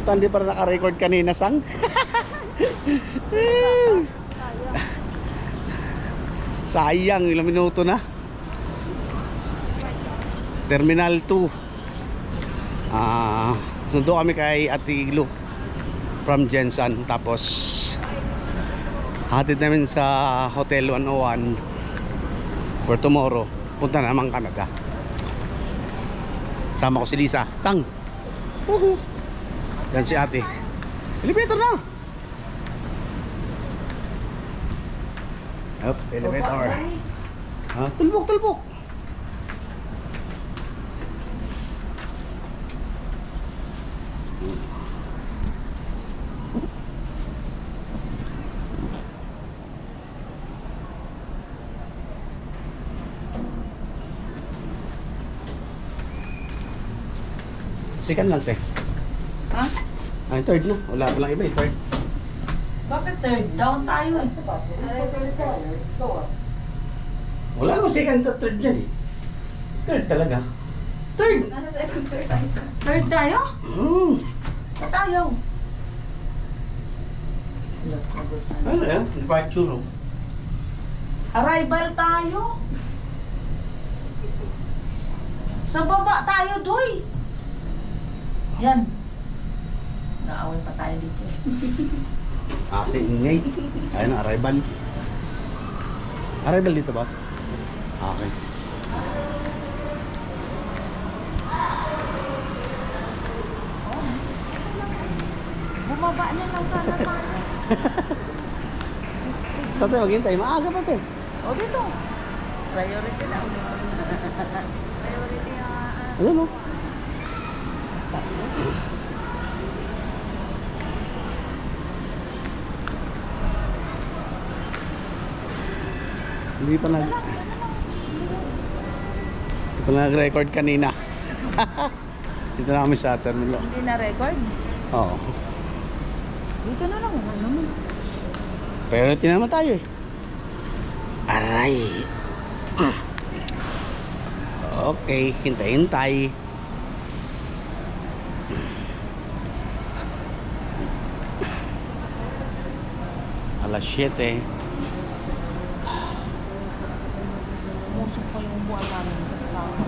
Puta, hindi pa rin naka-record kanina, sang. Sayang, ilang minuto na. Terminal 2. Nandun kami kay Atiglo from Jensen. Tapos hatid namin sa Hotel 101 for tomorrow. Punta na naman Canada. Sama ko si Lisa. Tang. Yan si ate. Elevator na. Up, elevator. Tulbok, tulbok. Second lang, te. Ha? Ay, third na. Wala pa lang iba, third. Bakit third? Down tayo eh. Wala naman second at third dyan eh. Third talaga. Third! Third tayo? Ba't tayo? Ano yan? Departure. Arrival tayo. Sa baba tayo, Doy. Yan. Naaway pa tayo dito. Ate, ingay. Ayun, arrival. Arrival dito, boss. Okay. Bumaba na lang sana tayo. Saan tayo maghintay? Maaga pa, te. O dito. Priority lang. Priority Ayun, oh. Hindi pa nag-record kanina. Dito na kami sa terminal. Hindi na record? Oo. Dito na lang. Ano naman? Pero naman tayo eh. Aray. Okay, hintay-hintay. Alas 7. Musok pa yung buwan namin sa kasama.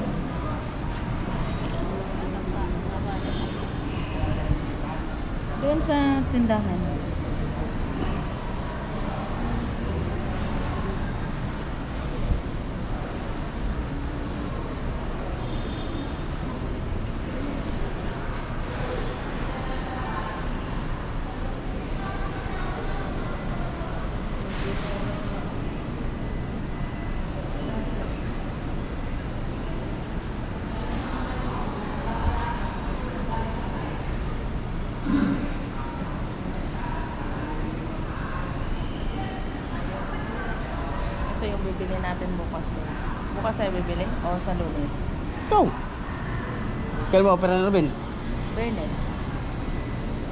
Doon sa tindahan. Ito yung bibili natin bukas. Bukas tayo bibili? O sa Lunes? Ikaw. Kailan mo opera na rin? Bernes.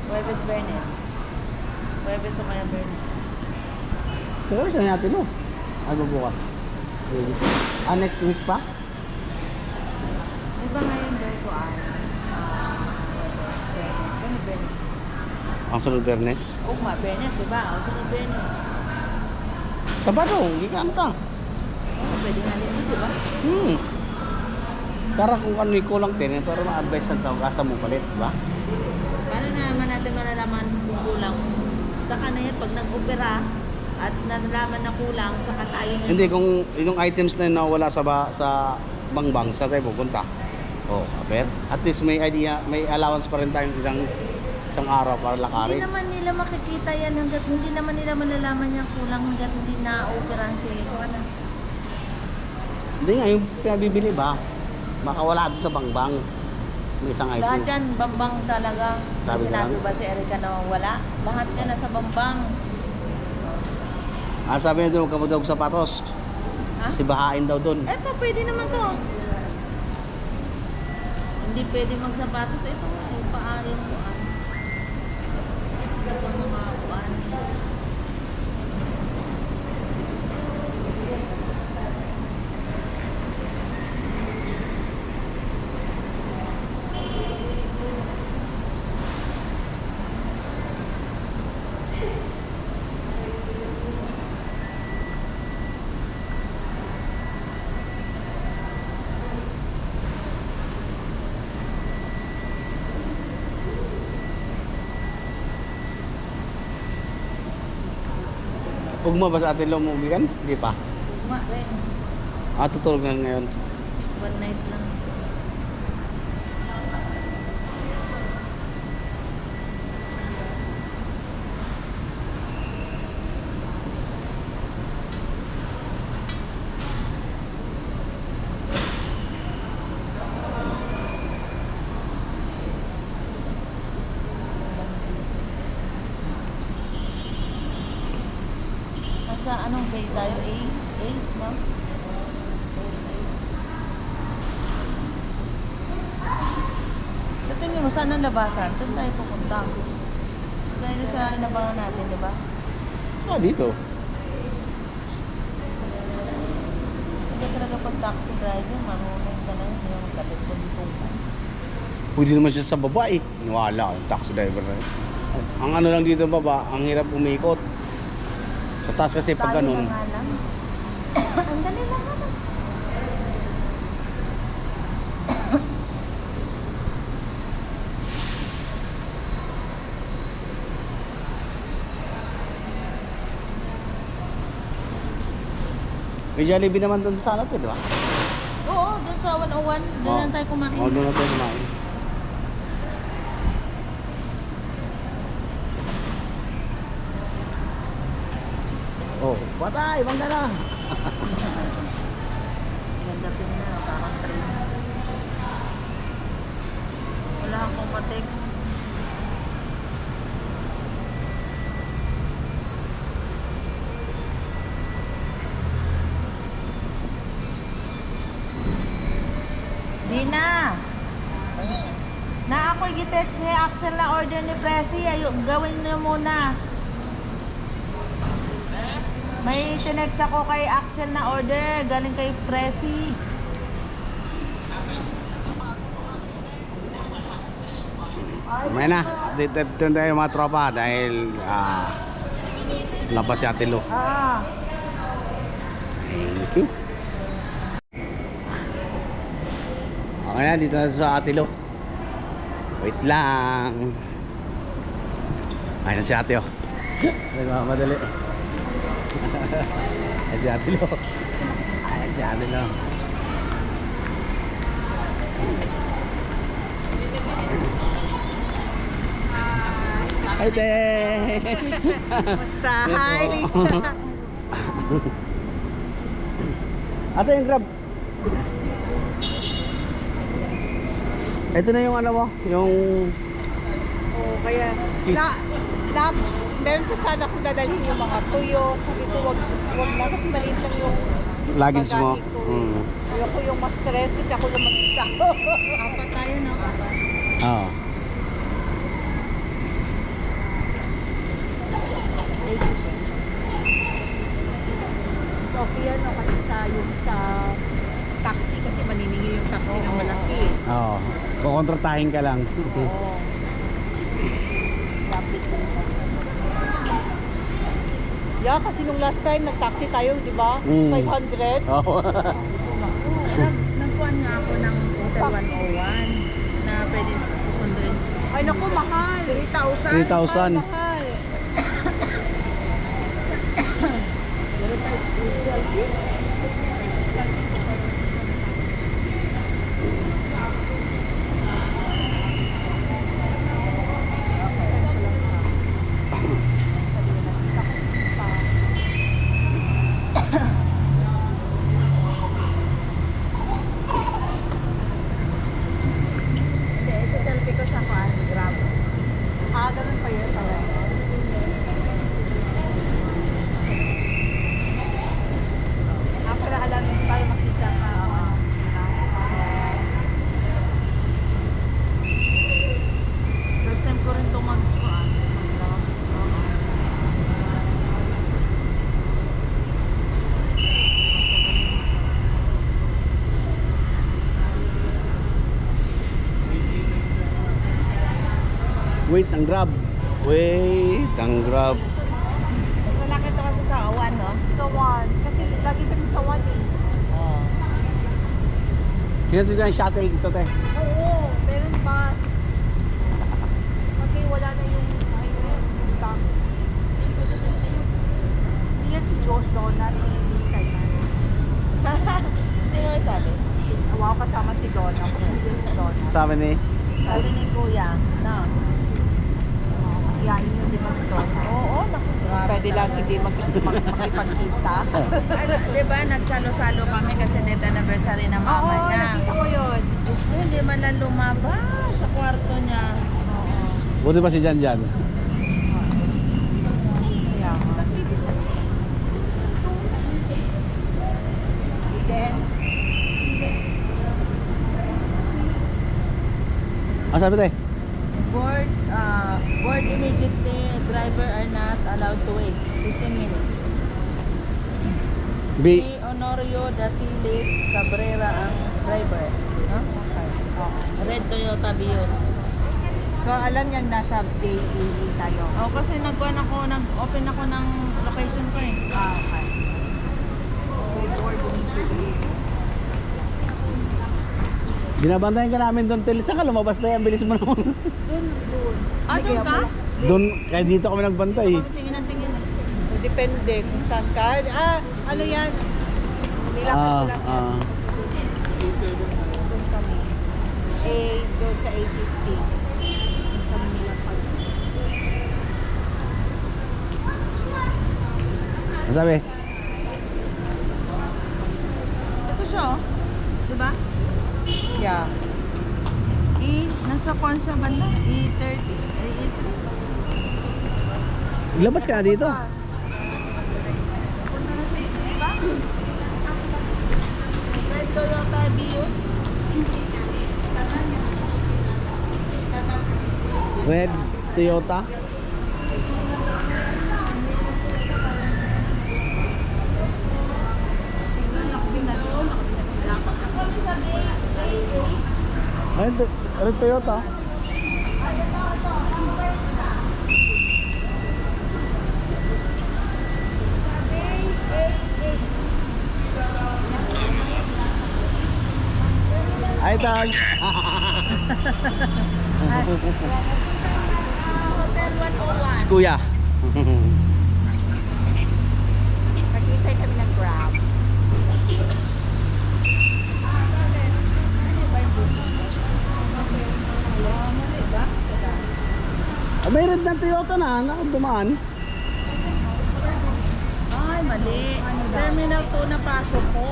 Huwebes Bernes. Huwebes o kaya Bernes. Kailan saan natin mo? Ano bukas? Next week pa? Di ba ngayon daw ko ay Huwebes? Bernes. Ang sunod Bernes? Oo nga, Bernes, di ba? O sunod Bernes. Sabado, hindi ka anta. Oo, pwede nga din, di ba? Para kung ano yung kulang din, pero ma-advise ang tao, kasa mo palit, di ba? Paano naman natin malalaman kung kulang? Saka na yan, pag nag-opera at nalalaman na kulang, saka tayo na. Hindi, kung yung items na yun nawala sa bangbang, sa tayo pupunta. Oh, aber. At least may idea, may allowance pa rin tayong isang araw para lakarin. Hindi naman nila makikita yan hanggat hindi naman nila malalaman yung kulang hanggat hindi na-operahan si Kuana. Hindi nga, yung pinabibili ba? Makawala doon sa bangbang. May isang item. Lahat yan, bambang talaga. Sabi Sinabi ko lang. ba si Erica na wala? Lahat yan nasa bambang. Sabi niya doon, kamudog sapatos. Ha? Si bahain daw doon. Eto, pwede naman to. Hindi pwede magsapatos. Ito, yung paa yung kuan. Ito ang mga kuan. Ugma ba sa atin lumubigan? Hindi pa. Ma, rin. Tutulog na ngayon. One night lang. Nasa anong bay tayo? 8, no? Sa tingin mo, saan ang labasan? Doon tayo pupunta. Gaya na sa inabangan natin, di ba? Dito. Hindi talaga pag taxi driver, marunong ka na yun. Yung kalit-kuntong ka. Pwede naman siya sa baba eh. Wala, yung taxi driver na yun. Ang ano lang dito baba, ang hirap umikot. Sa taas kasi pag Tayo ganun. na nga lang. Ang dali lang naman. May Jollibee naman doon sa ano, di ba? Oo, dun sa 101. Doon lang tayo kumain. Doon na tayo kumain. Patay, bangga na. Ganda tingnan, parang train. Wala akong ma-text. Dina! Na ako i-text ni Axel na order ni Presi. Gawin niyo muna. May tinext ako kay Axel na order. Galing kay Presi. May na, update doon tayo mga tropa dahil labas si Ate Lo. Thank you. Okay na, dito na sa Ate Lo. Wait lang. Ayun na si Ate oh. Nagmamadali. Ayun si Ate Lo. Ayun si Ate Lo. Hi, Te! Basta, hi Lisa. Ate, yung grab. Ito na yung ano mo, yung Oh, kaya Kiss. meron pa sana akong dadalhin yung mga tuyo. Sabi ko, wag na kasi maliit lang yung luggage mo. bagahe ko. Ayoko yung mas stress kasi ako lang mag-isa. Apat tayo na, apat. Oo. So, okay yan, no? Kasi sa taxi kasi maniningil yung taxi ng malaki. Oo. Kukontratahin ka lang. Oo. Lapit ko. Yeah, kasi nung last time nag-taxi tayo, di ba? 500. Oo. Nagkuhan nga ako ng Hotel 101 na pwede susunduin. Ay, naku, mahal. 3,000. 3,000. Mahal. Hindi, isa-selfie ko sa kuhan, Grab. Ah, ganun pa yun pala. Para alam, para makita ka. First time ko rin itong mag-kuhan. Mag-Grab. Wait, ang grab. Wait, ang grab. Mas malaki ito kasi sa awan, no? So, one. Kasi lagi kami sa one eh. Oo. Hinatid na yung shuttle dito, te. Oo, meron bus. Kasi wala na yung, ayun, yung tank. Hindi yan si Donna, si Lisa yan. Sino yung sabi? Wow, kasama si Donna. Kung si Donna. Sabi ni, Sabi ni Kuya, na. Iyain nyo, di ba si Donna? Oo, naku. grabe Pwede lang talaga. hindi makipagkita. Ano, di ba, nagsalo-salo kami kasi death anniversary ng mama Oo, niya. nakita ko yun. Diyos ko, hindi man lang lumabas sa kwarto niya. Oo. buti pa si Jan Jan. Kaya nga. Then, Ang sabi tayo? Board immediately, driver are not allowed to wait. 15 minutes. B. Si Honorio Datilis Cabrera ang driver. No? okay. Oo. Red Toyota Vios. So, alam niyang nasa BAE tayo. Oh, kasi nag-open ako ng location ko eh. Okay. Binabantayan ka namin doon, Tel. Saan ka lumabas na yan? Bilis mo naman. Doon. Ah, doon ka? Doon, kaya dito kami nagbantay. Tingin ng tingin. Depende kung saan ka. Ano yan? Nilakad ko lang yan. Ah. Kasi doon kami. Doon sa A50. Doon kami nilakad. Ang sabi? Ito siya oh. Diba? Yeah. Nasa kwan siya banda? E30? E3? Labas ka na dito. Punta na sa E3 ba? Red Toyota Vios. Red Toyota. Ay, Red Toyota. Ay, tag. Hotel 101. Si Kuya. Nakitay kami ng Grab. Ah, may red ng Toyota na. Nakang dumaan. Ay, mali. Terminal 2 na pasok ko.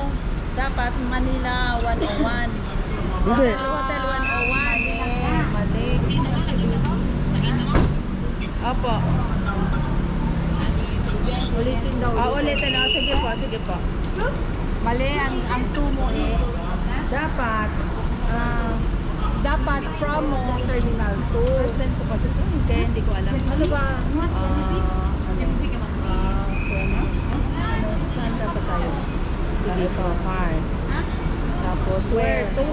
Dapat Manila 101. Hindi. Hotel 101. Mali. Opo. Ulitin daw. Ulitin ako. Sige po, sige po. Mali, ang 2 mo is Dapat, dapat from mo Terminal 2. first time ko kasi ito. Kaya hindi ko alam. Ano ba? Saan dapat tayo? Ito, car. Tapos, where to?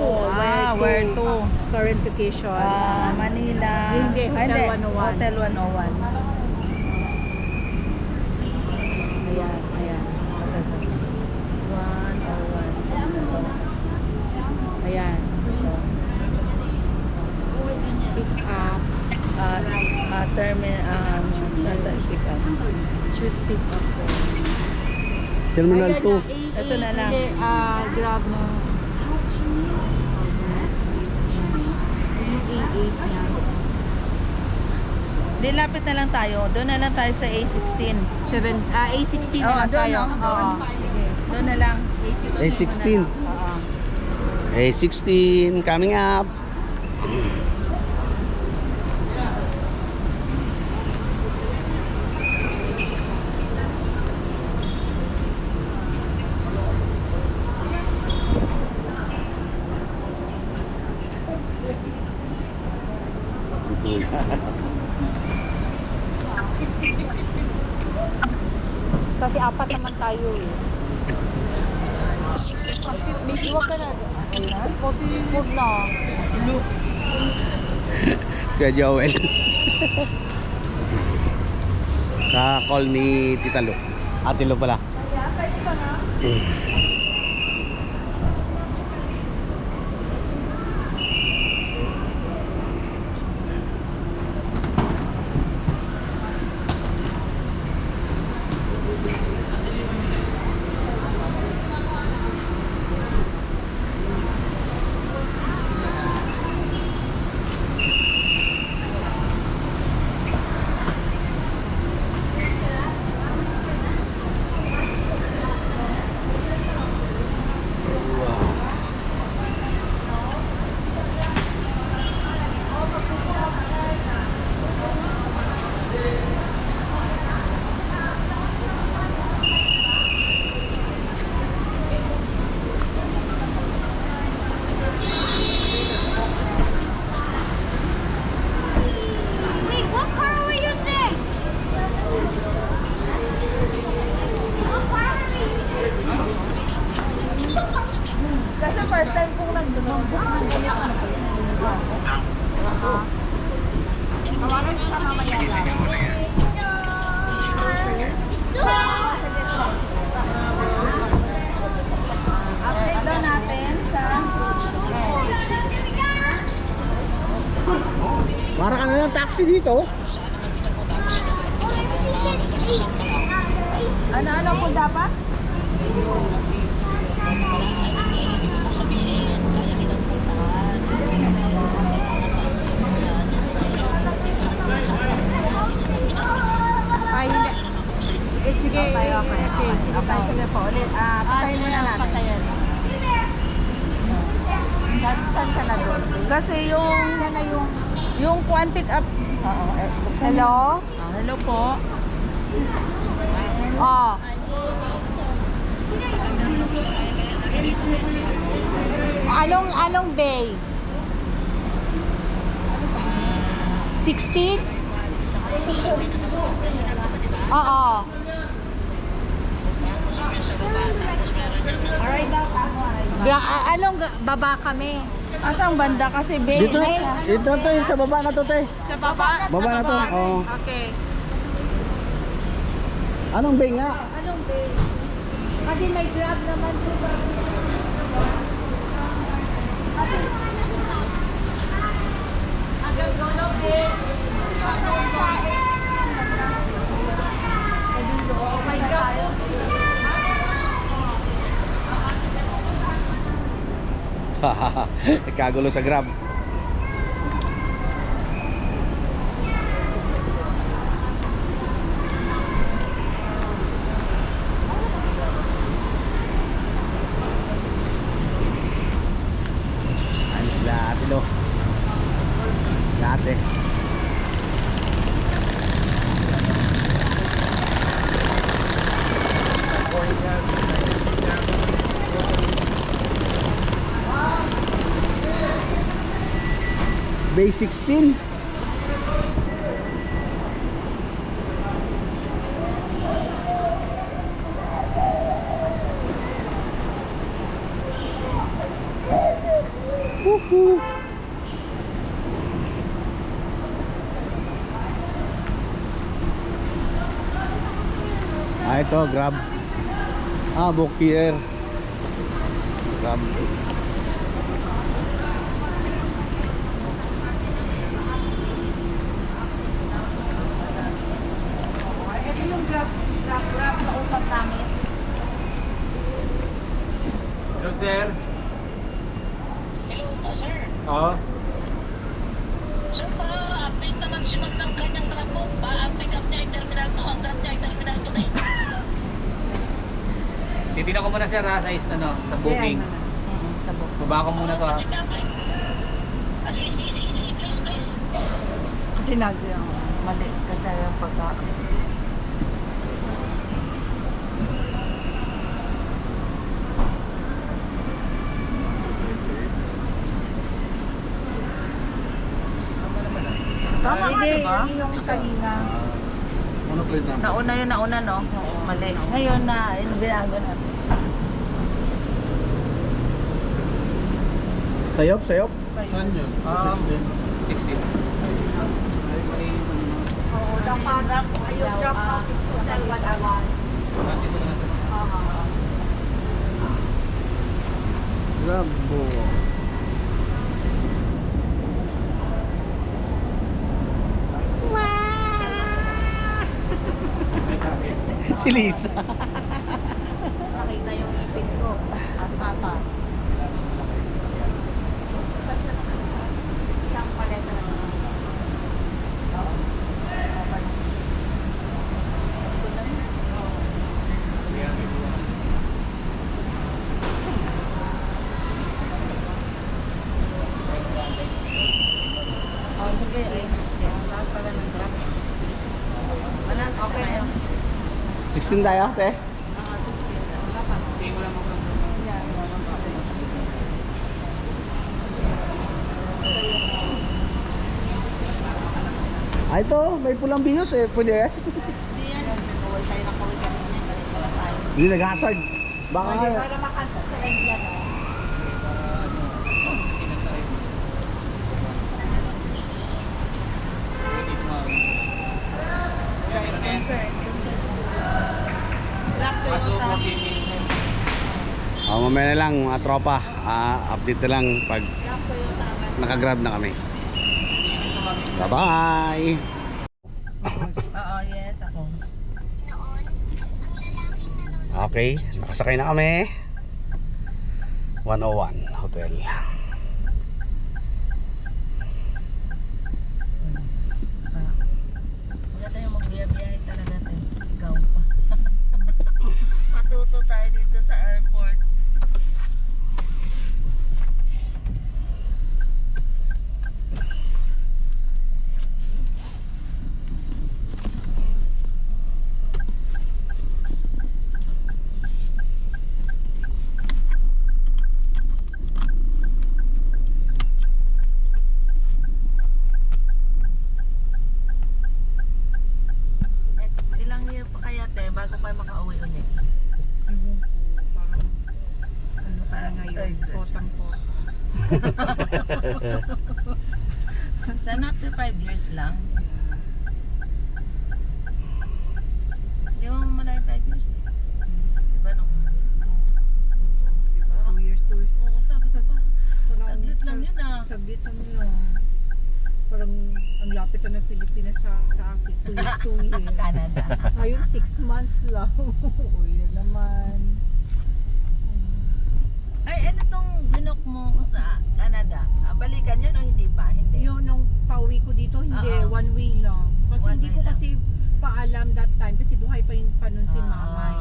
Where to? Current location. Manila. Hindi, Hotel 101. Hotel 101. Ayan, ayan. 101. Ayan. Pick up. Terminal, saan tayo pick up? Choose pick up. Terminal 2. Ito na lang. Hindi, Grab no. Yung A8 niya. Di, lapit na lang tayo. Doon na lang tayo sa A16. A16 na Oo, lang doon, tayo. no? Oo. Sige. Doon na lang. A16. A16. Oo. A16 coming up. Kasi apat naman tayo eh. Huwag ka na. Huwag na. Kuya Joel. Ka-call ni Tita Lu. Ate Lu pala. Para ka na ng taxi dito. Ano po dapat? Ay, hindi. Sige, Okay. okay. Sige, tayo. Sige po, ulit. Patayin mo na natin. Patayin. Saan ka na doon? Kasi Saan na yung... yung one pick up. Oo, buksan Hello? mo. Hello po. Oh. Along Bay. 16? Oo. Along baba kami. Asang banda kasi bay. Dito, ito to, yung sa baba na to, te. Sa baba? Baba na to, oo. Okay. Anong bay nga? Along Bay. Kasi may Grab naman po. Kasi hanggang Golo Bay. May Grab po. Kagulo sa Grab. Ano sila ate lo? Sila ate. Bay 16. Woohoo. Ito, Grab. Book here. Grab. Ito yung Grab na usap namin. Hello, sir. Hello po, sir. Oo. Sir, pa-update naman si ma'am ng kanyang truck po. Pa-pick up niya ay terminal 2, ang drop niya ay terminal 2 na yun. Titignan ko muna sir ha, sa booking. Sa book. Baba ko muna to ha. Check up, please. Sige, please. Kasi mali kasi yung pagka... Tama ka, Hindi, diba? yung kanina. Ano plate number? Nauna, no? Mali. Ngayon na, binago natin. Sayop. Saan yun? 16. Oo, dapat yung drop off is total 1 hour. Grab po. Si Lisa. Nakita yung ipin ko at papa. Isang paleta na. Oh, sige, ay 16. Lahat pala ng drop ay 16. Wala, okay na yun. 16 tayo, te. Ito, may pulang bios eh. Pwede eh. Hindi yan. Kawal tayo na kawal kanina. Balik pala tayo. Hindi nag-hazard. Baka Para makasa sa India, no? Black Toyota. mamaya na lang mga tropa. Update na lang pag Black Toyota. nakagrab na kami. Bye-bye! Oo, yes, ako. Okay, nakasakay na kami. 101 Hotel. Maganda yung magbiyahe talaga natin. Ikaw pa. Matuto tayo dito sa airport. Next, ilang year pa kaya te bago kayo makauwi ulit? Ewan ko, parang ano ka na ngayon, Third grade. quote-unquote. Sana after 5 years lang. Hindi mo malayo 5 years eh. Diba nung umuwi? Diba? 2 years, 2 years. Oo, sabi sa pa. Parang- Saglit lang yun ah. Saglit lang yun. Parang ang lapit na ng Pilipinas sa akin. 2 years, 2 years. Canada. Ngayon, 6 months lang. Uy na naman. Ay, ano tong binok mo sa Canada? Balikan yun o hindi pa? Hindi. Yun, nung pauwi ko dito, hindi. Oo. One way lang. Kasi One hindi way ko lang. kasi paalam that time. Kasi buhay pa nun si mamay.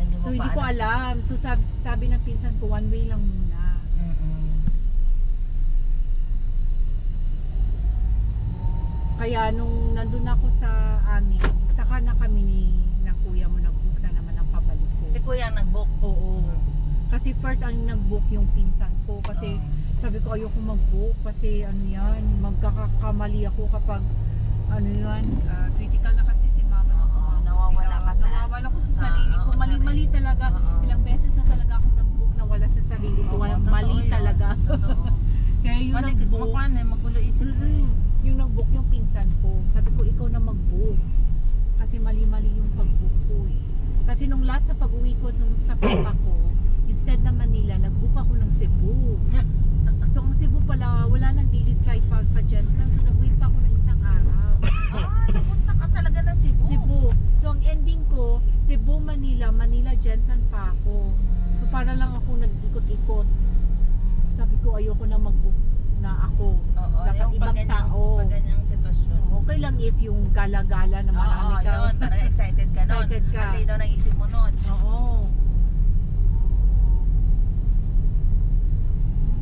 Hindi mo So, hindi pa ko alam. So, sabi ng pinsan ko, one way lang muna. Mm-mm. Kaya nung nandun ako sa amin, saka na kami ng kuya mo nag-book na naman ang pabalik ko. Si kuya ang nag-book. Oo. Kasi first ang nag-book yung pinsan ko. Kasi sabi ko ayoko mag-book kasi ano yan, magkakakamali ako kapag ano yan, critical na kasi si mama na Oo, nawawala ka sa- nawawala ko sa sa- sarili ko. oo, Mali-mali sarili. talaga. Oo. Ilang beses na talaga ako nag-book na wala sa sarili ko. Oo, totoo Mali yun. talaga. Totoo. Kaya yung nag-book, Makuan eh, magulo isip mo eh. yung nag-book yung pinsan ko. Sabi ko ikaw na mag-book. Kasi mali-mali yung pag-book ko eh. Kasi nung last na pag-uwi ko nung sa papa ko, instead na Manila, nag-book ako ng Cebu. So ang Cebu pala, wala nang daily flight pa Jensen. So nag-wait pa ako ng isang araw. Napunta ka talaga na Cebu. Cebu. So ang ending ko, Cebu, Manila, Manila, Jensen pa ako. So para lang ako nag-ikot-ikot. Sabi ko ayoko na mag-book na ako. Oo, Dapat yung ibang tao. pag ganyang sitwasyon. Okay lang if yung gala-gala na marami Oo, ka. yun. Parang excited ka nun. Excited ka. Ang lino ng isip mo nun. Oo.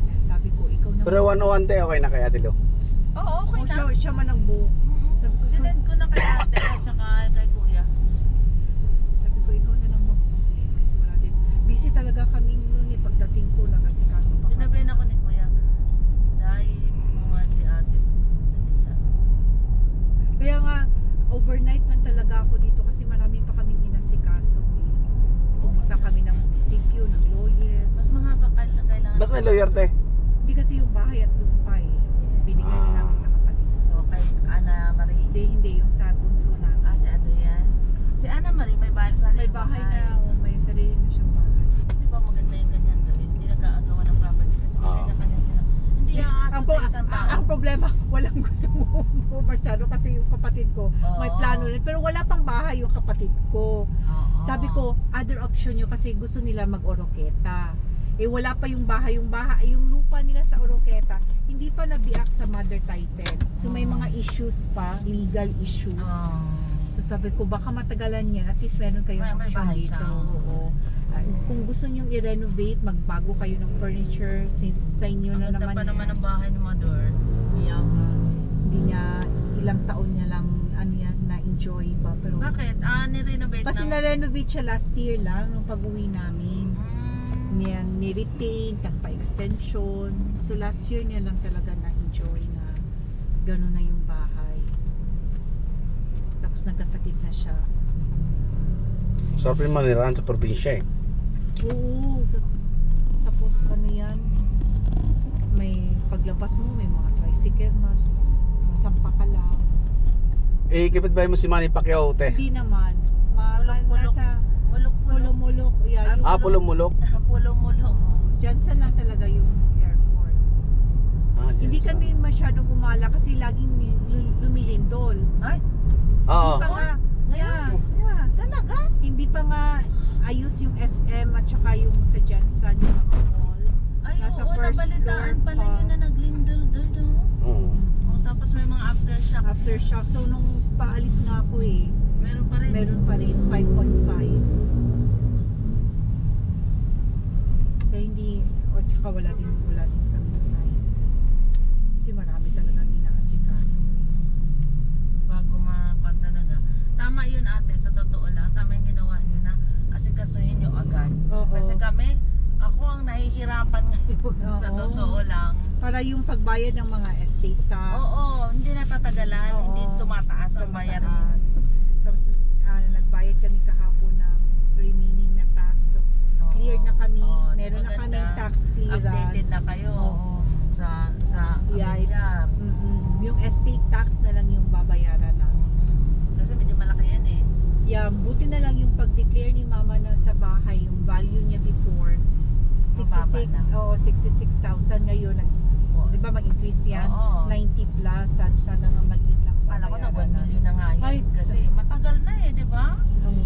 Eh, sabi ko, ikaw na. Pero 101 te, okay na kaya Tilo? Oo, okay Oh, na. siya man ang book. Sabi ko, Sinend ko na kay ate at saka kay kuya. Sabi ko, ikaw na lang mag-book kasi wala din. Busy talaga kami noon eh, pagdating ko lang kasi kaso pa. Sinabihan ako ni kuya, dahil mo nga si ate sa Lisa. Kaya nga, overnight lang talaga ako dito kasi marami pa kaming inasikaso eh. Pumunta kami ng munisipyo, ng lawyer. Mas mahaba kailangan. Ba't may lawyer te? Hindi kasi yung bahay at lupa eh. Binigay na namin sa kapatid. O kay Ana Marie. Hindi yung sa bunso namin. Si Adrian. Si Ana Marie may bahay sa May bahay na, o may sarili na siyang bahay. Di ba maganda yung ganyan doon? Hindi nag-aagawa ng property kasi kanya-kanya sila. Hindi aasa Ang, sa isang tao. ang problema, walang gusto mo masyado kasi yung kapatid ko may Oo. plano rin. Pero wala pang bahay yung kapatid ko. Oo. Sabi ko, other option yun kasi gusto nila mag-Oroqueta. Eh wala pa yung bahay, yung lupa nila sa Oroqueta, hindi pa nabiak sa mother title. So may mga issues pa, legal issues. So sabi ko, baka matagalan yan, at least meron kayong May option bahay dito. siya. Oo. Kung gusto nyong i-renovate, magbago kayo ng furniture since sa inyo na Ang ganda naman pa naman ang bahay ni Mother. Yang hindi niya, ilang taon niya lang ano yan, na-enjoy pa. Pero, Bakit? Ni-renovate kasi ng... na-renovate siya last year lang nung pag-uwi namin. Mm. Niya ni-repaint, nagpa-extension. So last year niya lang talaga na-enjoy na gano'n na yung bahay. Tapos nagkasakit na siya. Sarap rin manirahan sa probinsya eh. Oo. Tapos ano yan, may paglabas mo, may mga tricycle na. So, sampa ka lang. Eh, kapitbahay mo si Manny Pacquiao te? Hindi naman. Mulok-mulok. Nasa Mulok-mulok. Mulok. Yeah, yung, Pulumulok. Pulong-mulok. Jansan lang talaga yung airport. Hindi kami masyadong gumala kasi laging lumilindol. Ay, Oo. Pa nga, yeah, talaga? hindi pa nga ayos yung SM at saka yung sa Jensen, yung mga mall. Ay, Nasa oo, first nabalitaan floor pala pa. yun na naglindol doon, no? Oo. Oh, tapos may mga aftershock. Aftershock. So nung paalis nga ako Meron pa rin. meron pa rin 5.5. Kaya hindi, o tsaka wala din kami time. Kasi marami talaga inaasikaso. Bago mapan talaga. Tama yun ate, sa totoo lang. Tama yung ginawa nyo na asikasuhin nyo agad. Oo. Kasi kami, ako ang nahihirapan ngayon sa Oo. totoo lang. Para yung pagbayad ng mga estate tax. Oo, hindi natatagalan, Oo. hindi tumataas ang bayarin. tumataas. Tapos nagbayad kami kahapon ng remaining na tax. So Oo. cleared na kami. Oo, Meron na maganda. kaming tax clearance. Updated na kayo Oo. sa Yeah, Amilyar. Yung estate tax na lang yung babayaran namin. Kasi medyo malaki yan eh. Yeah, buti na lang yung pag-declare ni mama na sa bahay, yung value niya before, Mababa 66, na. oo, 66,000 ngayon. Oo. Di ba mag-increase yan? Oo. 90 plus, sana nga maliit lang Kala ko na 1 babayaran million na nga yun. Ay, kasi matagal na eh, di ba?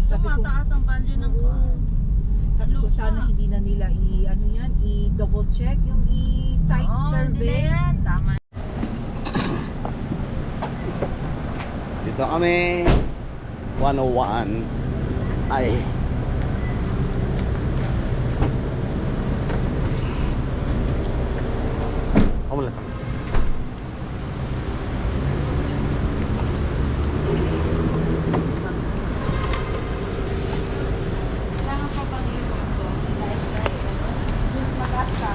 Sabi ko, Tumataas ang value ng Oo. kuwan. sabi ko Lupa. sana hindi na nila i-double check yung site Oo, hindi na survey. yan. Tama. Dito kami 101. Ay. Kamu lang sa. Kailangan pa pang i-report ko. Mataas ka.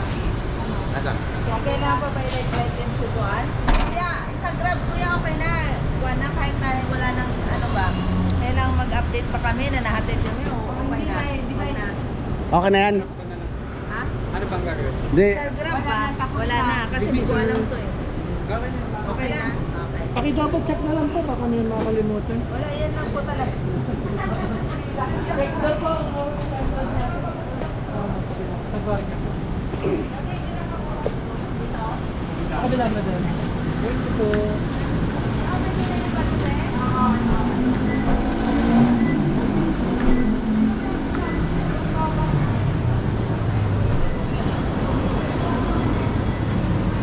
Asan? Kailangan pa ba i-light din subuan? Kuya, isang grab kuya, okay na. Kuha na kahit na wala nang ano ba. Kailangan mag-update pa kami na nahatid kami. O, okay na. Di ba, Okay na. Okay na yan. Ha? Ano bang gagawin? Hindi. Sa grab Wala ba? na, tapos Wala na. na. Kasi hindi ko alam to eh. Okay na? Okay. Paki-double check na lang po, baka may makalimutan. Wala, yan lang po talaga. Text na po. Sa Guardia. Kabila na din. Thank you po.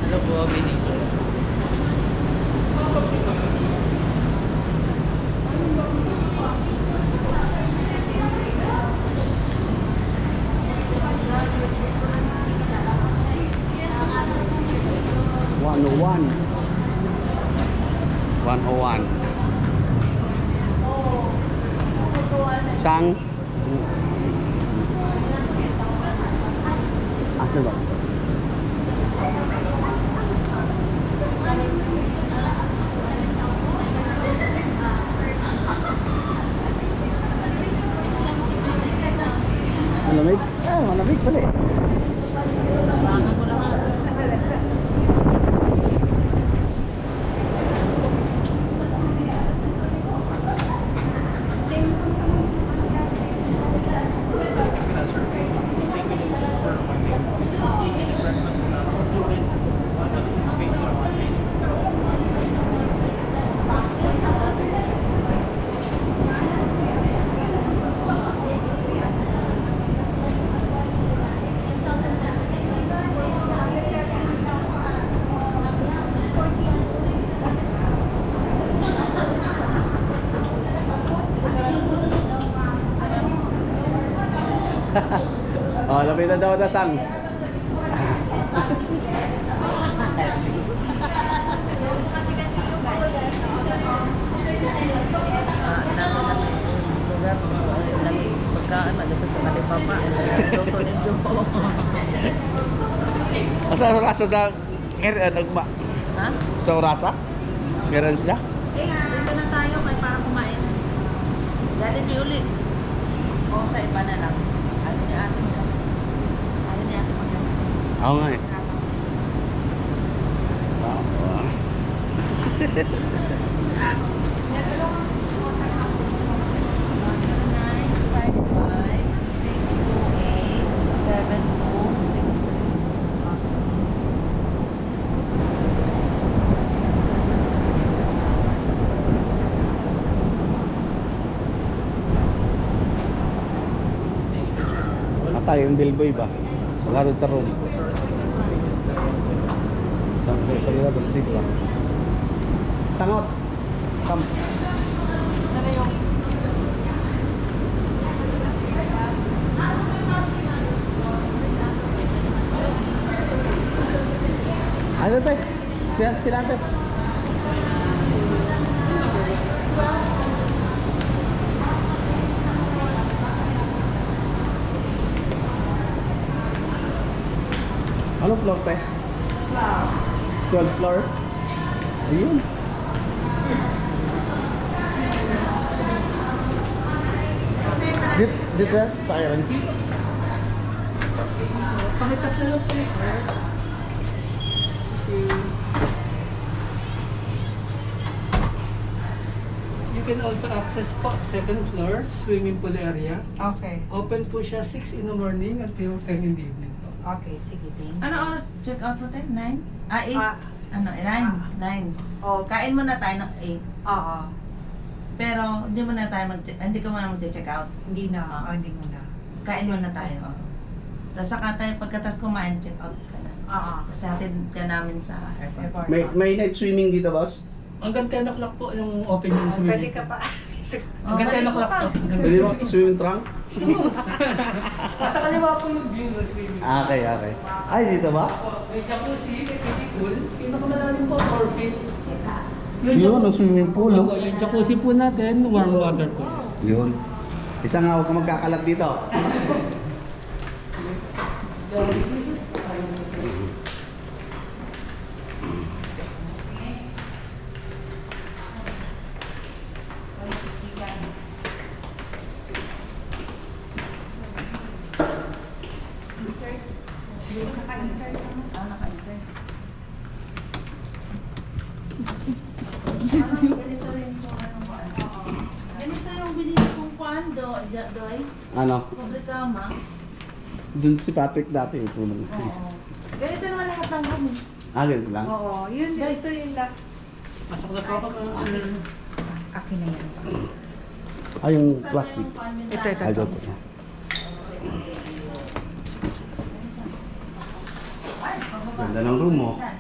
Hello po, meeting sir. One oh one. 101. Sang? Asan ba? Malamig? Ah, malamig pala eh. Baka ko lang. Oh, lapitan daw na sang. Pagkaan, malapit sa kalipapa. Luto ninyo po. Asa rasa sa nagba? Ha? Sa rasa? Meron siya? Eh, dito na tayo kay para kumain. Jollibee ulit. O sa iba na lang. Ano ni ate mo? Ano ni ate mo? Oo nga eh. tayo yung bellboy ba? Wala doon sa room. Sa gila to sleep ba? Sangot! Come. Ano tayo? Sila tayo. Anong floor tayo? 12th floor. Ayun. Dito sa Iron. Pakitatlo lang po. You can also access po second floor, swimming pool area. Okay. Open po siya 6 in the morning until 10 in the evening po. Okay, sige, thank you. Ano oras check out mo tayo? 9? 8? Ah, Ano, 9? Oh, Kain muna tayo ng 8. oo. Pero hindi muna tayo hindi ka muna mag-check out. Hindi na, Ah. hindi muna. Kain muna tayo. Tapos saka tayo, pagkatas kumain, check out ka na. Oo. Kasi hatid ka namin sa airport. Airport. May night swimming dito, boss? Hanggang 10 o'clock po yung open yung swimming. Pwede ka pa. Hanggang 10 o'clock po. Pwede mo swimming trunk? Sa kaliwa po yung view ng swimming. Okay. Ay, dito ba? May jacuzzi, may kiddie pool. Pinakamalalim po, 4 feet. Yun, ang swimming pool, oh. Yung jacuzzi po natin, warm water po. Yun. Isa nga, huwag ka magkakalat dito. Naka-insert. Ganito yung binili kong kwando, Doy. Ano? Pobre kama. Doon si Patrick dati, ito nung. Oo. Ganito naman lahat ng room. Ganito lang. Oo, yun, ito yung last. Pasok na po ako. Akin na yan. Yung Saan plastic. yung pan yung Ito, ito. Ay, ito. Ay, pababa. Ganda ng room mo. Yan.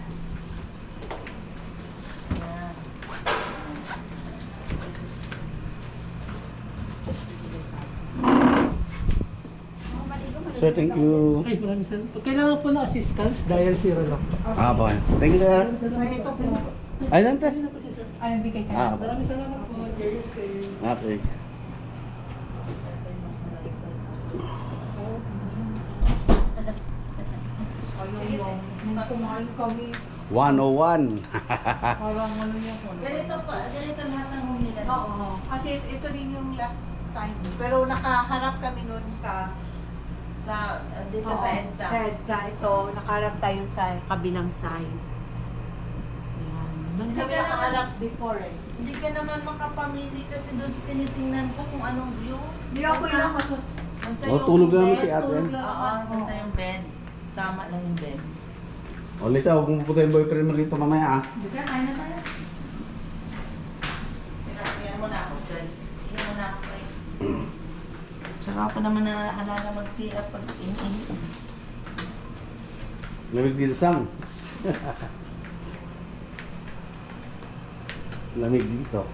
Sir, thank you. Okay, maraming salamat. Pag kailangan po na assistance, dial 0 lang. Okay. Thank you, sir. Ay, ito po. Ay, nante. Ayun na po si sir. Ay, bigay ka. Ah, Maraming salamat po. Cheers kayo. okay. Nung kumain kami, 101. parang ano yan po. Ganito lahat ng room nila. Oo, kasi ito rin yung last time. Pero nakaharap kami nun sa Dito Oo, sa EDSA. Sa EDSA. Ito, nakaharap tayo sa kabilang side. Yan. Doon kami Hindi ka nakaharap before eh. Hindi ka naman makapamili kasi doon sa tinitingnan ko kung anong view. Hindi ako Basta- lang matut. Basta Oh, tulog na naman bed. si ate. Tulog lang. Oo, basta yung bed. Tama lang yung bed. O, Lisa, huwag mo pupunta yung boyfriend mo rito mamaya, ah. Hindi ka, kain na tayo. Pinasiyan mo na ako, girl. Iyan mo na ako, guys. Tsaka ako naman naalala mag-CF pag in-in. Lamig dito, Sam. Lamig dito.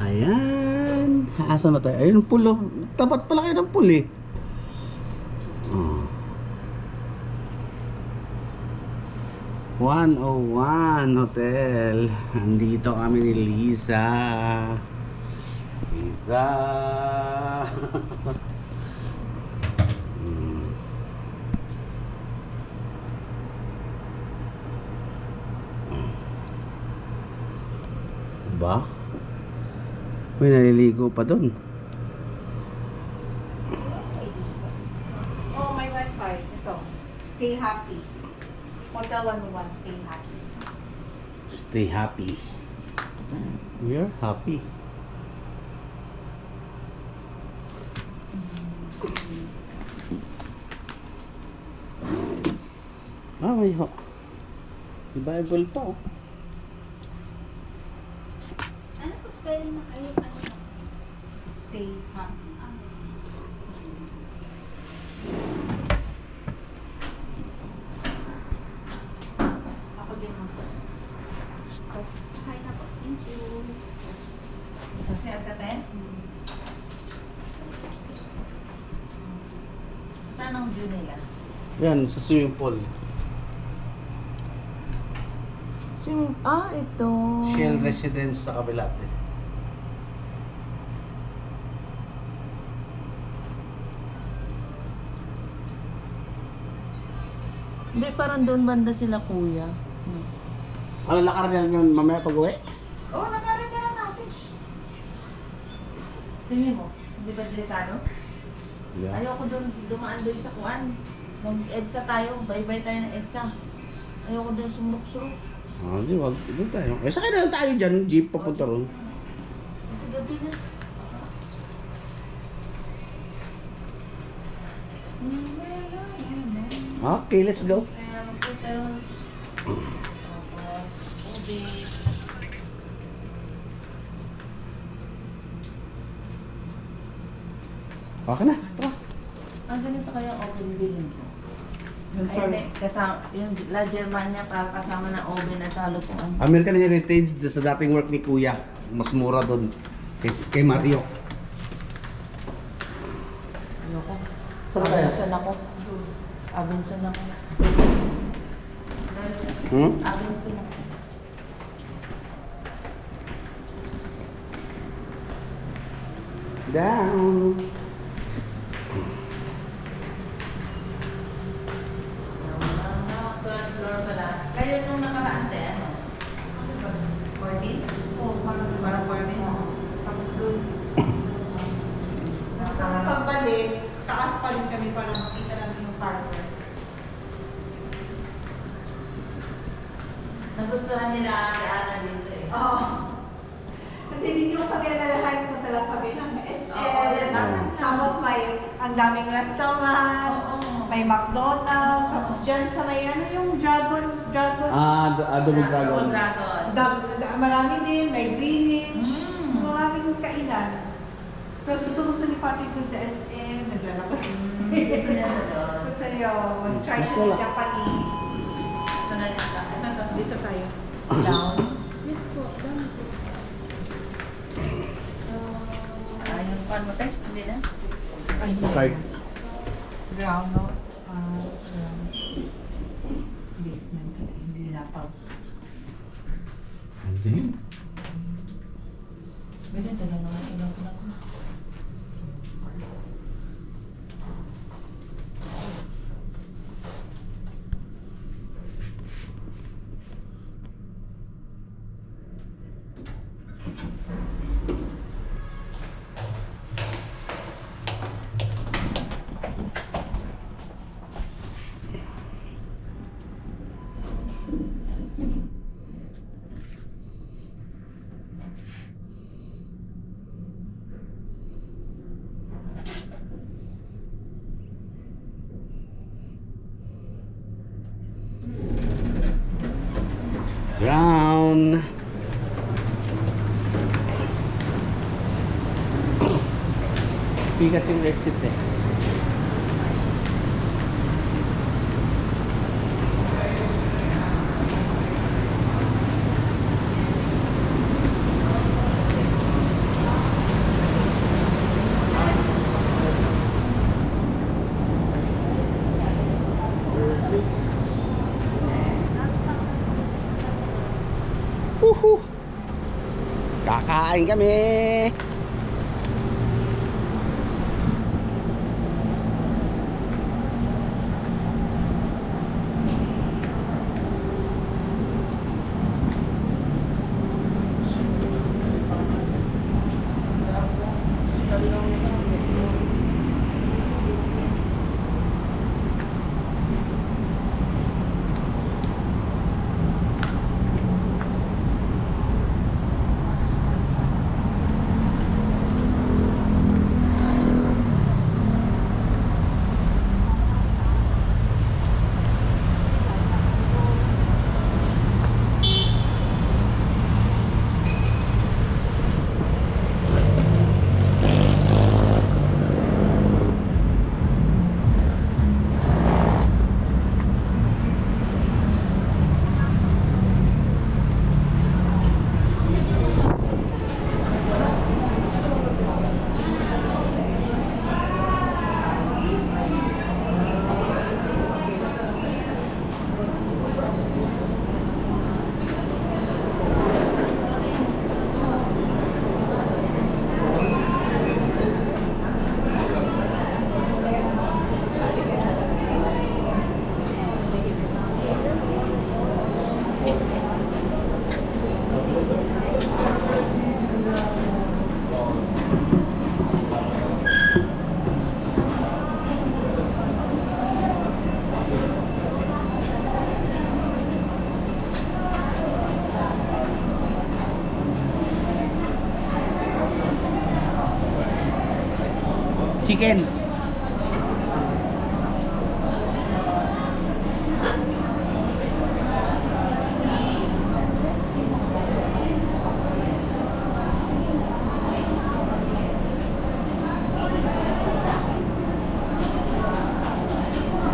Ayan. Asan na tayo? Ayun, pool, oh. Tapat pala kayo ng pool, eh. Oh. 101 Hotel. Andito kami ni Lisa. Lisa. Ba? May naliligo pa dun. Oh, may wifi. Ito. Stay happy. Hotel 101, stay happy. Stay happy. We are happy. May Bible pa, oh. Ano po spelling ng ayun? Ano? Stay happy. Hi na po. Thank you. Kasi Alcatel? Saan ang view nila? Yan, sa swimming pool. Ito. Shell Residence sa kabila. Hindi, parang doon banda sila kuya. Ano lakaran yan yun mamaya pag uwi? Oo, nakarin ka lang natin. Tingin mo, hindi ba delikado? Yeah. Ayoko doon dumaan doon sa kuan. Mag-EDSA tayo, bye-bye tayo ng EDSA. Ayoko doon sumurok-surok. Ah, di wag. Doon tayo. Eh, sakay na lang tayo dyan. Jeep papunta ron. Kasi gabi na. Okay, let's go. Kaya magpunta ron. Ube. Okay na. Tara. Ganito kaya oven bilhin ko. Yung Ay, sir, hindi. Kasama, yung La Germania para kasama ng oven at halupuan. American Heritage sa dating work ni Kuya. Mas mura doon. Kay Mario. Ayoko. Saan tayo? Abinson ako. Abinson ako. Hmm? Abinson ako. Down. Third floor pala. Kayo nung nakaraan tayo, ano? 14? oh, Parang 14. tapos doon. Sa pagbalik, taas pa rin kami para makita namin yung fireworks. Nagustuhan nila kay Ana dito eh. Oo. Kasi hindi nyo kami alalahan, punta lang kami ng SM. Oo, yan. Tapos may ang daming restaurant, Oo. may McDonald's, tapos dyan sa may ano yung dragon, Double Dragon. marami din, may Greenwich, Mm. maraming kainan. Pero gusto ni Pati dun sa SM, naglalakad. Gusto niya na doon. Gusto niyo, mag-try siya ng Japanese. Ito na yata. Ito. Dito tayo. Down. Yes po. Dami po. Yung pan mo tayo, hindi na. Ay, Card. Ground, no? Ground. Basement kasi hindi napaw. Hindi. Ganito lang naman ilaw ko lang. Ground. Pikas yung exit eh. Woohoo! Kakain kami! chicken.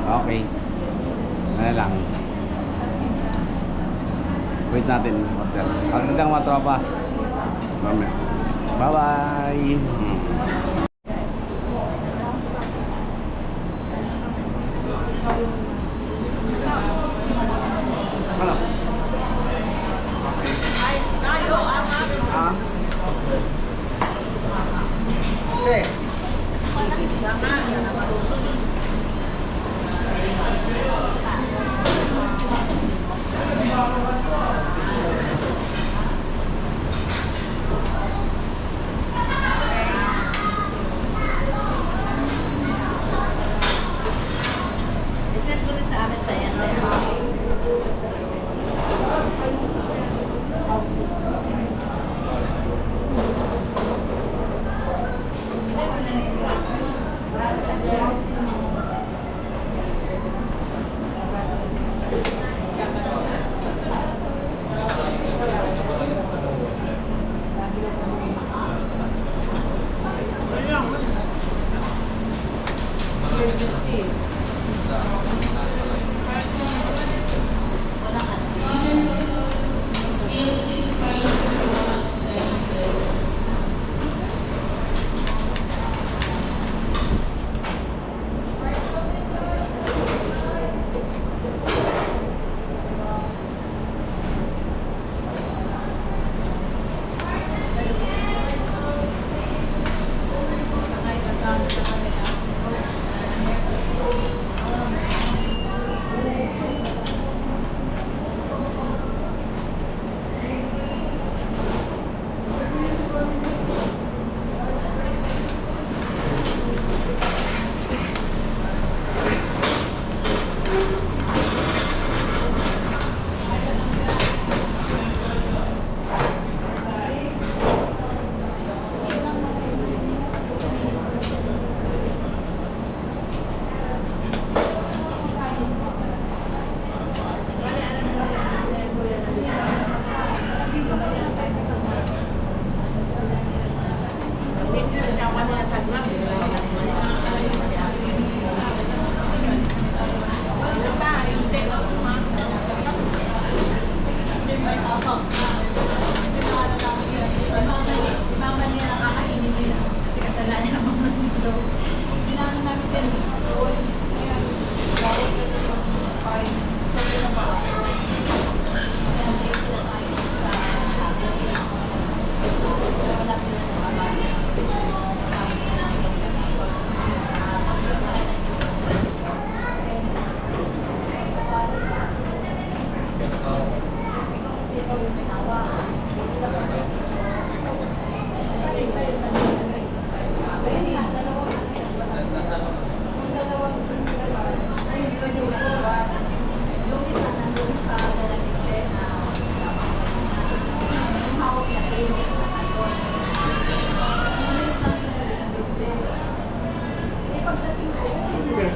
Okay. Ano lang. Wait natin order. Hanggang mga tropa. Mamaya. Bye-bye. Ano? Ah? Okay. I-send mo rin sa amin tayo.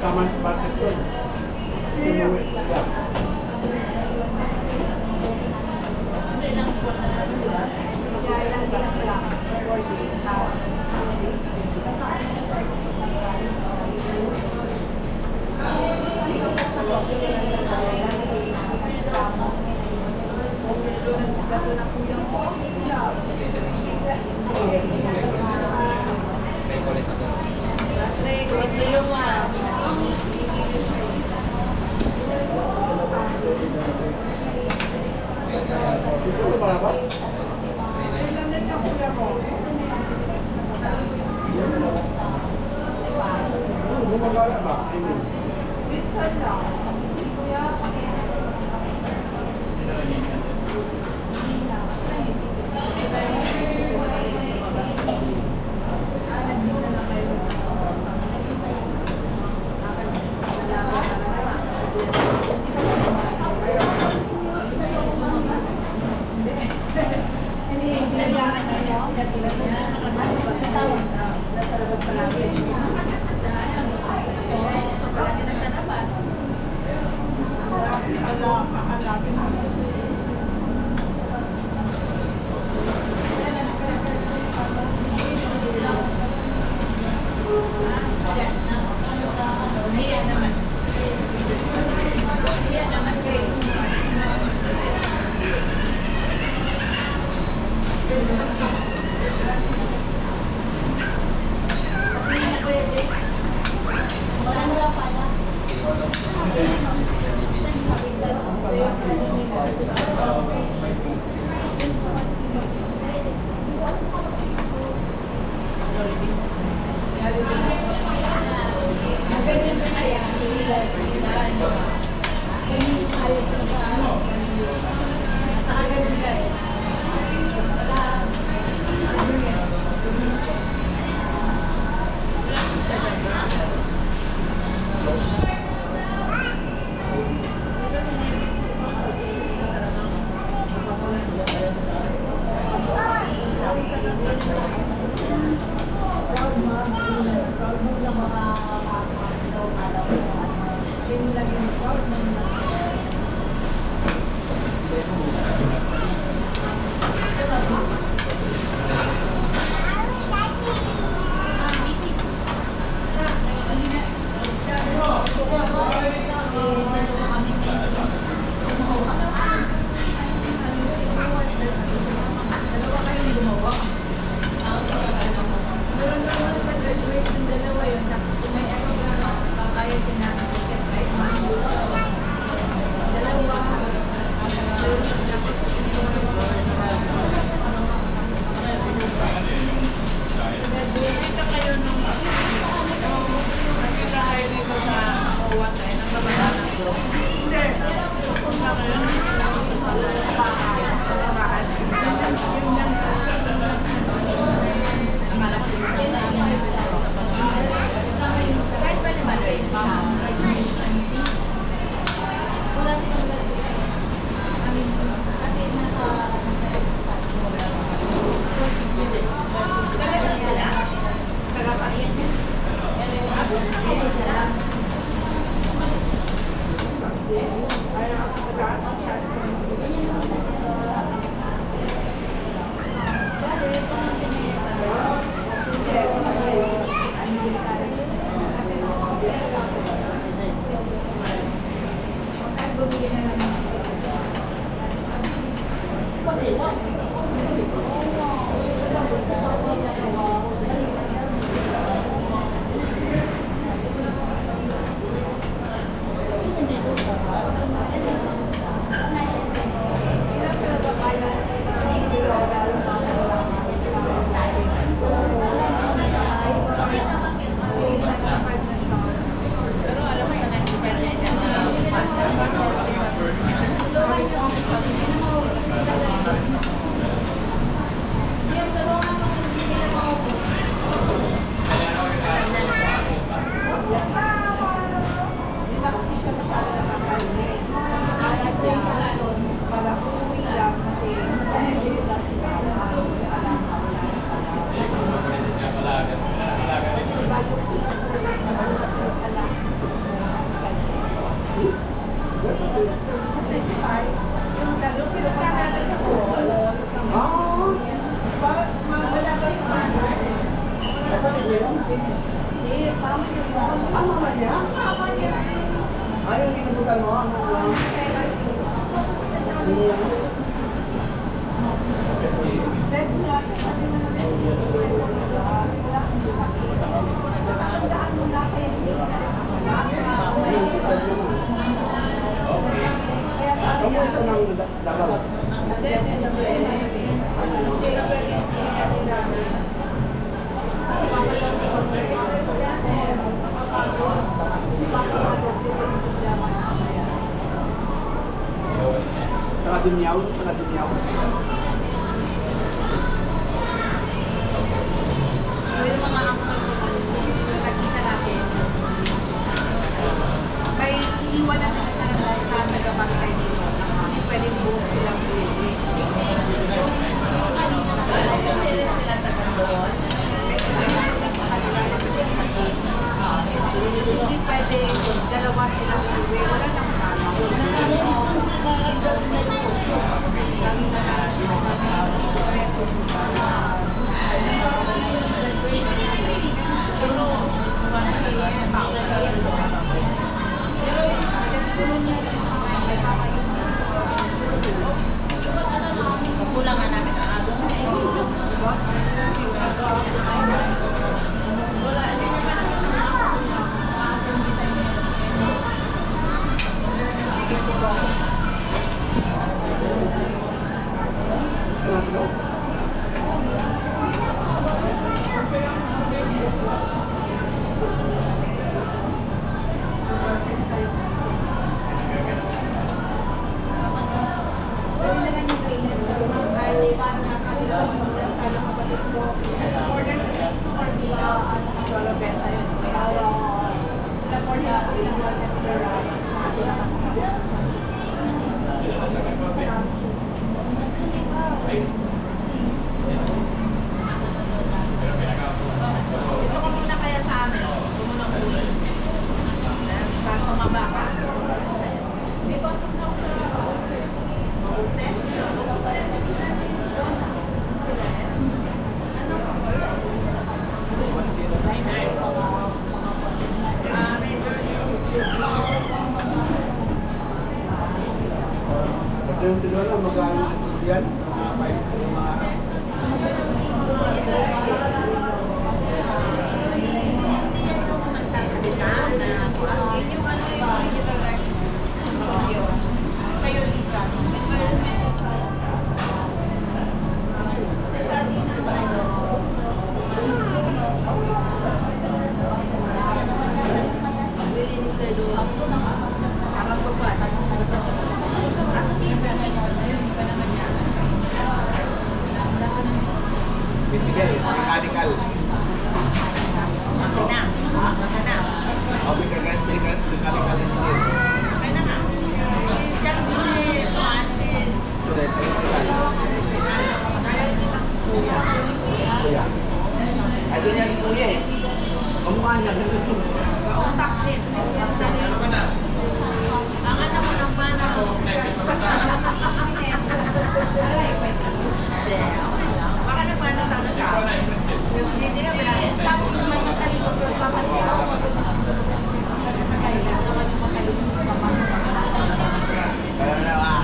Taman bakit to? Inuwi. Ito ba ba? Gumagala ba? Hindi, Yung mga nakita natin, may iiwan na sa nagkabangkay dito. Hindi pwedeng buong silang pwede. Hindi pwede dalawa silang uwi. Wala nang kama. Lagi na lang sila sekreto Kulangan namin ang agong. Ito ko muna kaya sa amin. Ito muna ulit. Para tumaba ka. Bintigay, mechanical. Mechanical engineer. Kuya. Ay, doon yan kuya eh. Kamukha niya. Ang anak mo ng mana. Baka nagpano sa anak ka. Hindi na ba? Tapos naman yung talikod ko papatya. Kaya na ba?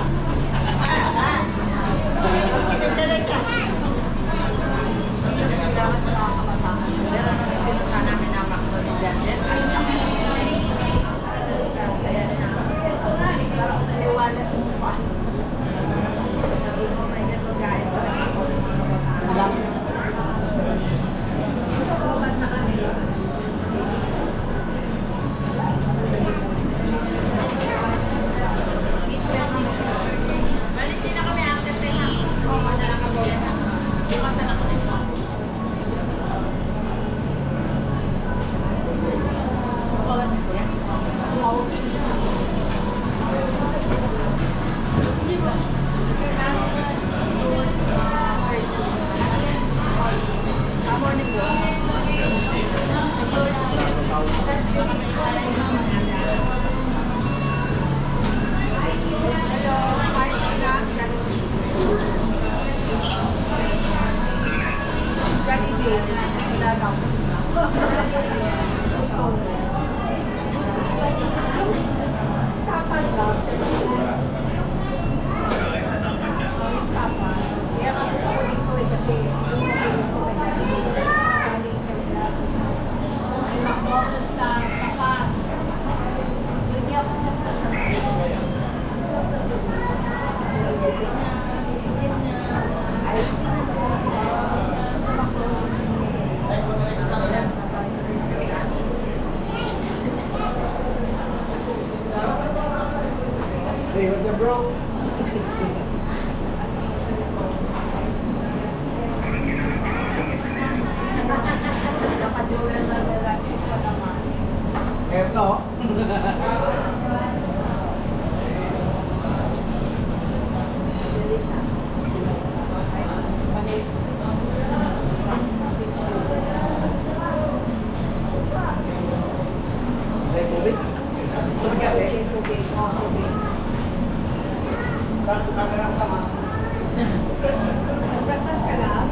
Breakfast ka lang?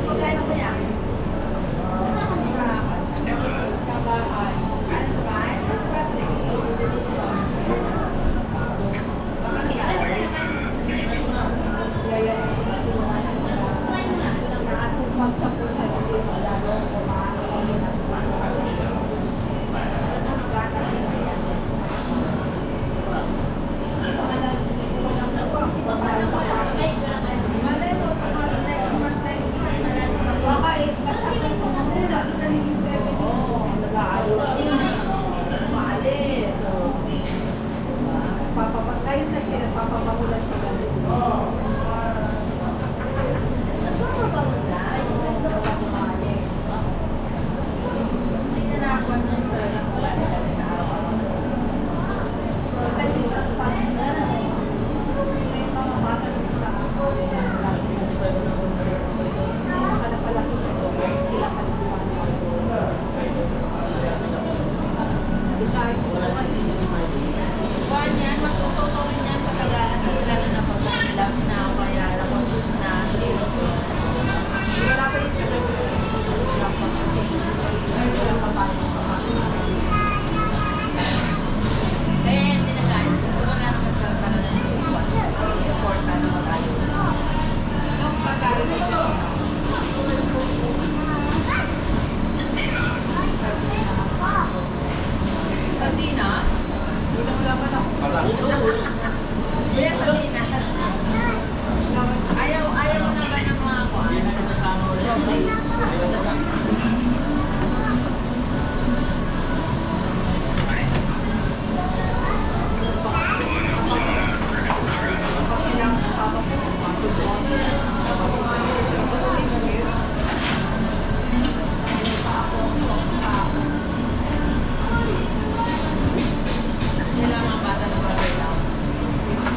Magkano ba yan? Sa bahay. Ano sa bahay? Papapagkayo kasi nagpapapagulan sa galit. Buwan yan, matututuin yan patagalan na sila na pag-ilang na kaya lakosus na wala pa yung sila kaya hindi na guys, gusto ko nga naman sa talaga ng buwan important na tayo yung pagkain na siya Sardinas? Kuya, Sardinas. Ayaw mo na ba ng mga kuwan? Sila mga bata na bagay lang.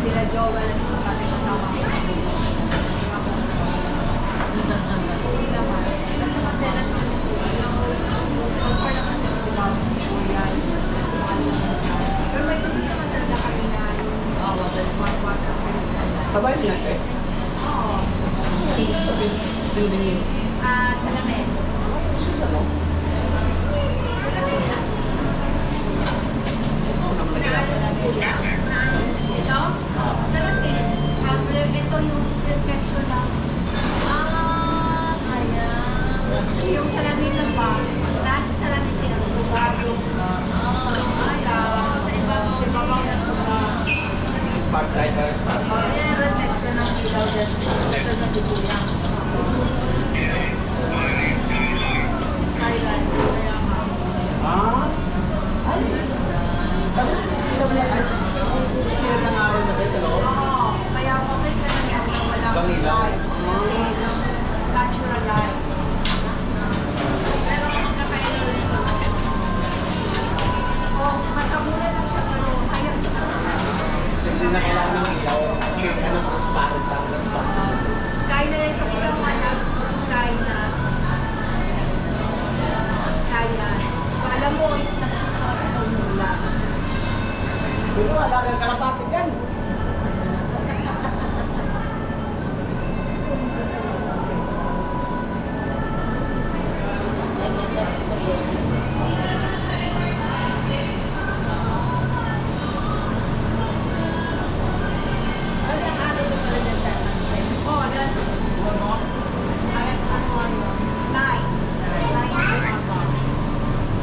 Sila Joel at mga bata kasama ko. Sabay niya eh. Salamin. Ito? Salamin. Ito yung reflection ng Kaya. yung salamin ng ba, nasa salamin pinagsugat yung sa ibabaw na sugat. Spotlight. Yan ang reflection ng ilaw dyan. Ito na bibuyang. Skyline. Kaya nga. Ah? Ay. Tapos, sila ba yan? Sila ng araw na kayo dalawa? Oo, kaya okay ka na yan na walang Walang ilaw. light. Kasi yung natural light. Pero magkakailan rin ito. Oh, matamulan lang siya pero kaya Hindi na kailangan ng ilaw. Kasi ano, transparent lang. sky na ito yung alam sky na so, alam mo ito nagsistart sa mula Pero wala kang kalapati yan. Ano ang araw ko pala dyan sa oh that's ano ano 9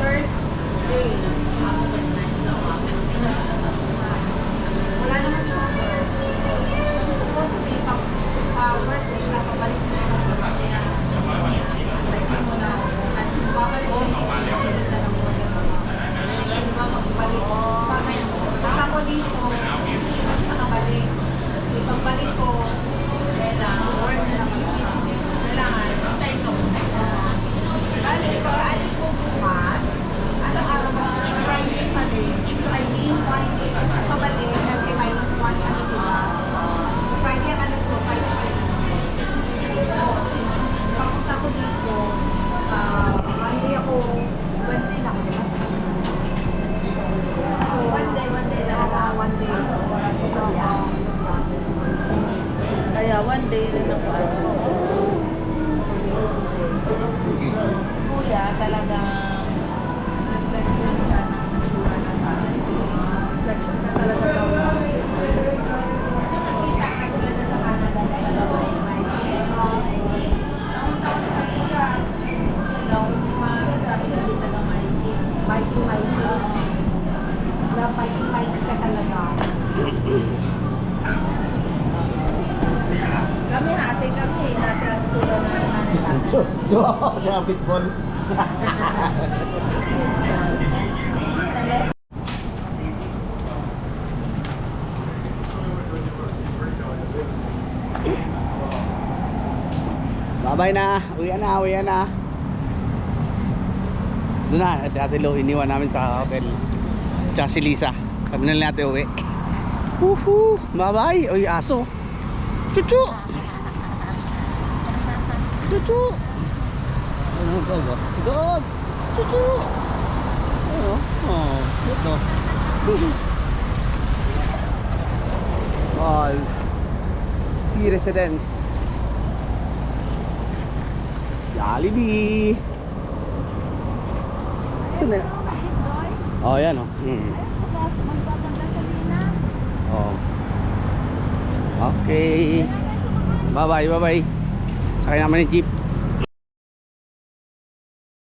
Thursday wala naman one day rin ako. Kuya, talagang reflection siya ng sura ng tatay. Reflection na talaga daw. Nakita ka sila sa Canada na dalawa yung may sabi ka dito na may kami hati kami natin ang sura na Pitbull. Bye-bye na. Uwi na. Doon na, si Ate Lo, iniwan namin sa hotel. Tsaka si Lisa. Sabi na natin uwi. Woohoo! Bye-bye! Uy, aso. Chuchu! Chuchu! Ano ba ba? Dog! Chuchu! Ano? Oh, ito. Mall. Sea Residence. Jollibee! Saan na? Oh, yan oh. Oh. Okay. Bye-bye. Sakay naman yung jeep.